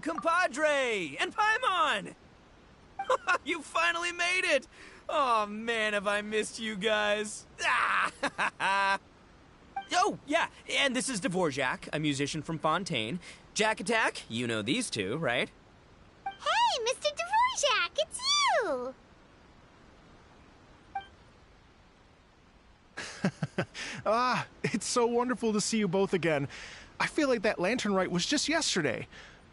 compadre! And Paimon! You finally made it! Oh man, have I missed you guys. Oh, yeah, and this is Dvorak, a musician from Fontaine. Jack Attack, you know these two, right? Hey, Mr. Dvorak, it's you! It's so wonderful to see you both again. I feel like that lantern rite was just yesterday.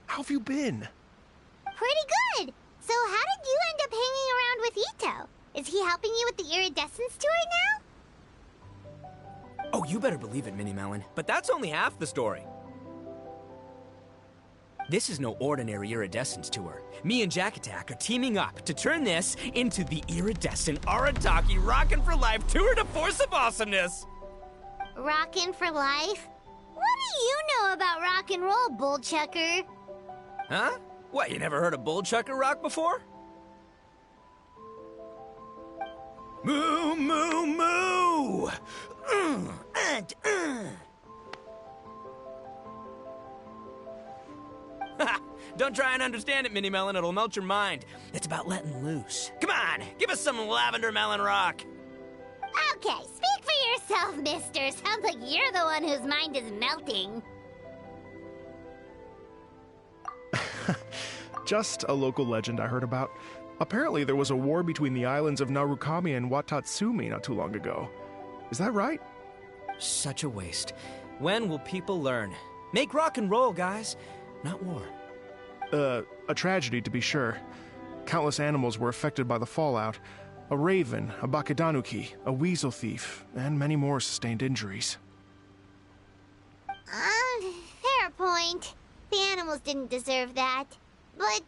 How have you been? Pretty good. So how did you end up hanging around with Ito? Is he helping you with the iridescence tour now? Oh, you better believe it, Minnie Melon. But that's only half the story. This is no ordinary iridescence tour. Me and Jack Attack are teaming up to turn this into the iridescent Arataki Rockin' for Life Tour de Force of Awesomeness! Rockin' for life? What do you know about rock and roll, bullchucker? Huh? What, you never heard a bullchucker rock before? Moo, moo, moo! Don't try and understand it, Minnie Melon. It'll melt your mind. It's about letting loose. Come on, give us some lavender melon rock. Okay, speak for yourself, mister. Sounds like you're the one whose mind is melting. Just a local legend I heard about. Apparently there was a war between the islands of Narukami and Watatsumi not too long ago. Is that right? Such a waste. When will people learn? Make rock and roll, guys, not war. A tragedy to be sure. Countless animals were affected by the fallout. A raven, a bakedanuki, a weasel thief, and many more sustained injuries. Fair point. The animals didn't deserve that. But,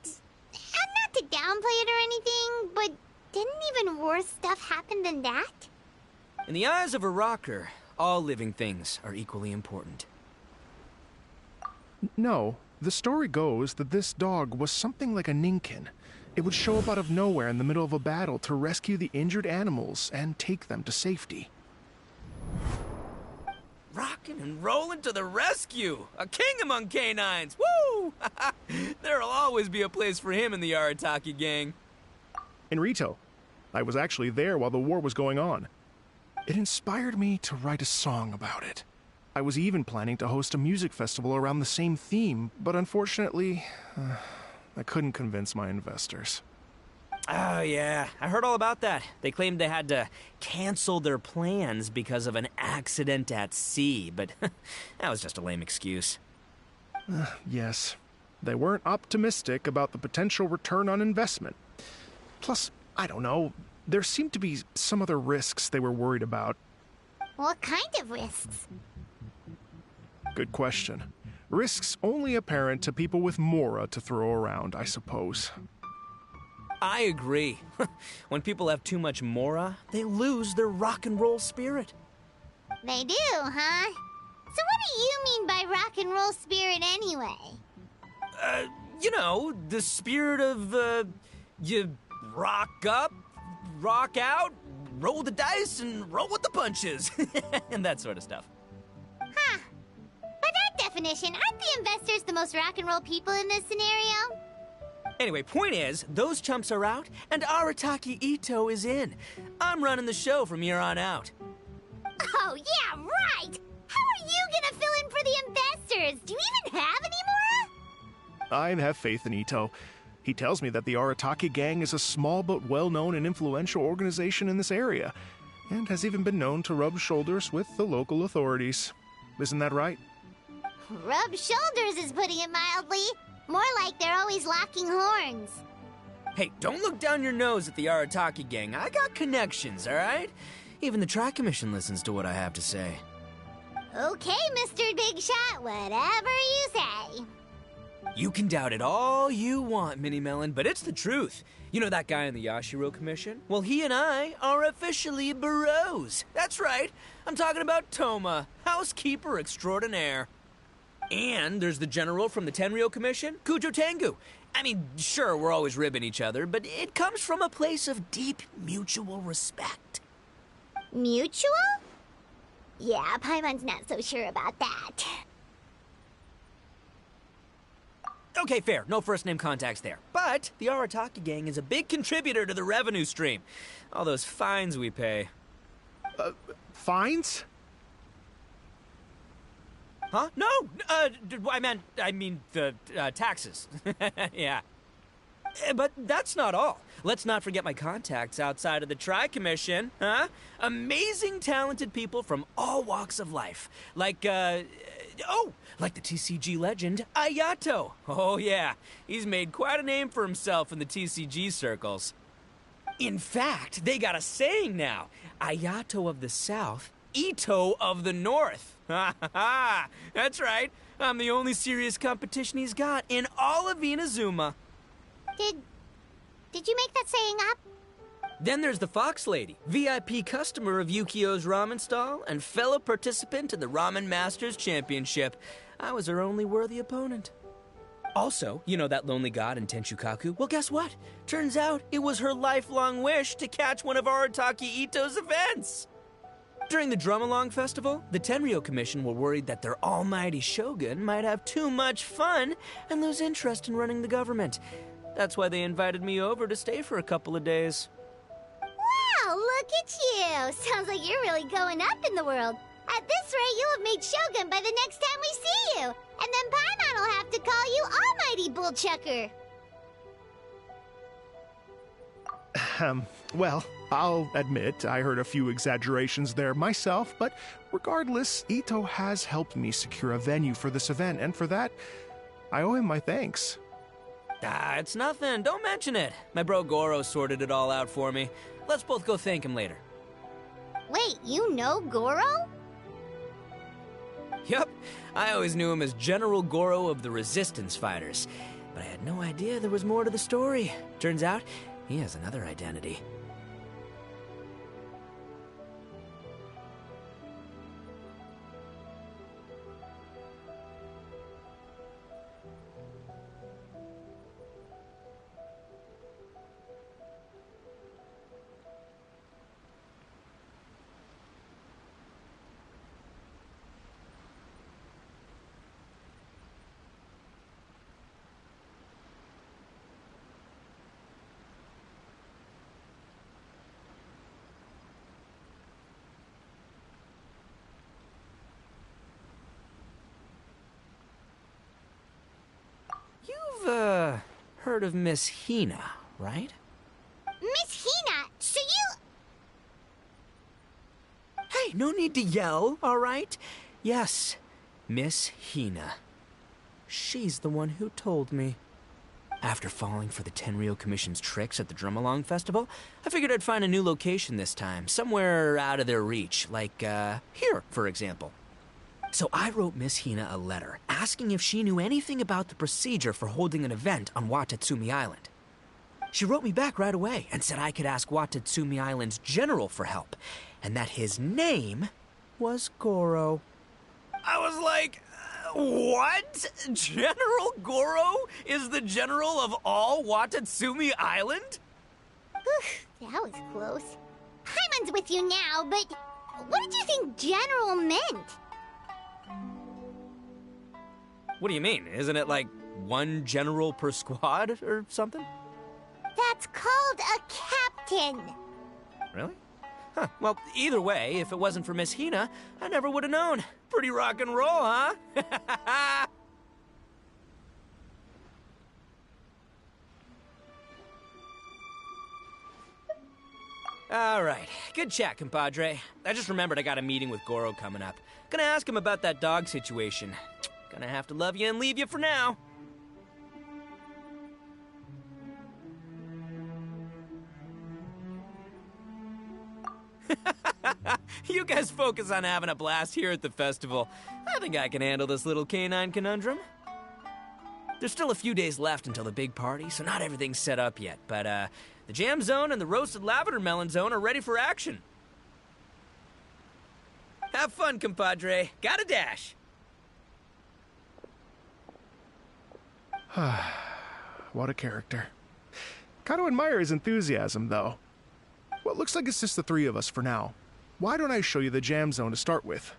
not to downplay it or anything, but didn't even worse stuff happen than that? In the eyes of a rocker, all living things are equally important. No, the story goes that this dog was something like a ninkin. It would show up out of nowhere in the middle of a battle to rescue the injured animals and take them to safety. Rockin' and rollin' to the rescue! A king among canines! Woo! There'll always be a place for him in the Arataki gang. In Rito, I was actually there while the war was going on. It inspired me to write a song about it. I was even planning to host a music festival around the same theme, but unfortunately, I couldn't convince my investors. Oh, yeah. I heard all about that. They claimed they had to cancel their plans because of an accident at sea, but that was just a lame excuse. Yes. They weren't optimistic about the potential return on investment. Plus, I don't know, there seemed to be some other risks they were worried about. What kind of risks? Good question. Risks only apparent to people with mora to throw around, I suppose. I agree. When people have too much mora, they lose their rock and roll spirit. They do, huh? So what do you mean by rock and roll spirit anyway? You know, the spirit of, you rock up, rock out, roll the dice, and roll with the punches. And that sort of stuff. Huh. By that definition, aren't the investors the most rock and roll people in this scenario? Anyway, point is, those chumps are out, and Arataki Ito is in. I'm running the show from here on out. Oh, yeah, right! How are you gonna fill in for the investors? Do you even have any more? I have faith in Ito. He tells me that the Arataki gang is a small but well-known and influential organization in this area, and has even been known to rub shoulders with the local authorities. Isn't that right? Rub shoulders is putting it mildly. More like they're always locking horns. Hey, don't look down your nose at the Arataki gang. I got connections, all right? Even the Tri Commission listens to what I have to say. Okay, Mr. Big Shot, whatever you say. You can doubt it all you want, Minnie Melon, but it's the truth. You know that guy in the Yashiro Commission? Well, he and I are officially bros. That's right. I'm talking about Toma, housekeeper extraordinaire. And there's the general from the Tenryo Commission, Kujo Tengu. I mean, sure, we're always ribbing each other, but it comes from a place of deep mutual respect. Mutual? Yeah, Paimon's not so sure about that. Okay, fair. No first-name contacts there. But the Arataki gang is a big contributor to the revenue stream. All those fines we pay. Fines? Huh? No! I mean the taxes. Yeah. But that's not all. Let's not forget my contacts outside of the Tri-Commission, huh? Amazing, talented people from all walks of life. Like the TCG legend, Ayato. Oh yeah, he's made quite a name for himself in the TCG circles. In fact, they got a saying now. Ayato of the South, Ito of the North. Ha ha ha! That's right. I'm the only serious competition he's got in all of Inazuma. Did you make that saying up? Then there's the Fox Lady, VIP customer of Yukio's ramen stall and fellow participant in the Ramen Masters Championship. I was her only worthy opponent. Also, you know that lonely god in Tenshukaku? Well, guess what? Turns out it was her lifelong wish to catch one of Arataki Ito's events. During the Drum-Along Festival, the Tenryo Commission were worried that their almighty shogun might have too much fun and lose interest in running the government. That's why they invited me over to stay for a couple of days. Wow, look at you! Sounds like you're really going up in the world. At this rate, you'll have made Shogun by the next time we see you. And then Paimon will have to call you Almighty Bullchucker. Well, I'll admit I heard a few exaggerations there myself, but regardless, Ito has helped me secure a venue for this event, and for that, I owe him my thanks. It's nothing. Don't mention it. My bro Goro sorted it all out for me. Let's both go thank him later. Wait, you know Goro? Yup. I always knew him as General Goro of the Resistance Fighters. But I had no idea there was more to the story. Turns out, he has another identity. You've, heard of Miss Hina, right? Miss Hina, so you... Hey, no need to yell, all right? Yes, Miss Hina. She's the one who told me. After falling for the Tenryo Commission's tricks at the Drum-Along Festival, I figured I'd find a new location this time, somewhere out of their reach, like, here, for example. So I wrote Miss Hina a letter, asking if she knew anything about the procedure for holding an event on Watatsumi Island. She wrote me back right away and said I could ask Watatsumi Island's general for help, and that his name was Goro. I was like, what? General Goro is the general of all Watatsumi Island? That was close. Paimon's with you now, but what did you think general meant? What do you mean? Isn't it like one general per squad or something? That's called a captain. Really? Huh. Well, either way, if it wasn't for Miss Hina, I never would have known. Pretty rock and roll, huh? All right. Good chat, compadre. I just remembered I got a meeting with Goro coming up. Gonna ask him about that dog situation. Gonna have to love you and leave you for now. You guys focus on having a blast here at the festival. I think I can handle this little canine conundrum. There's still a few days left until the big party, so not everything's set up yet, but the jam zone and the roasted lavender melon zone are ready for action. Have fun, compadre. Gotta dash. What a character. Kind of admire his enthusiasm, though. Well, it looks like it's just the three of us for now. Why don't I show you the jam zone to start with?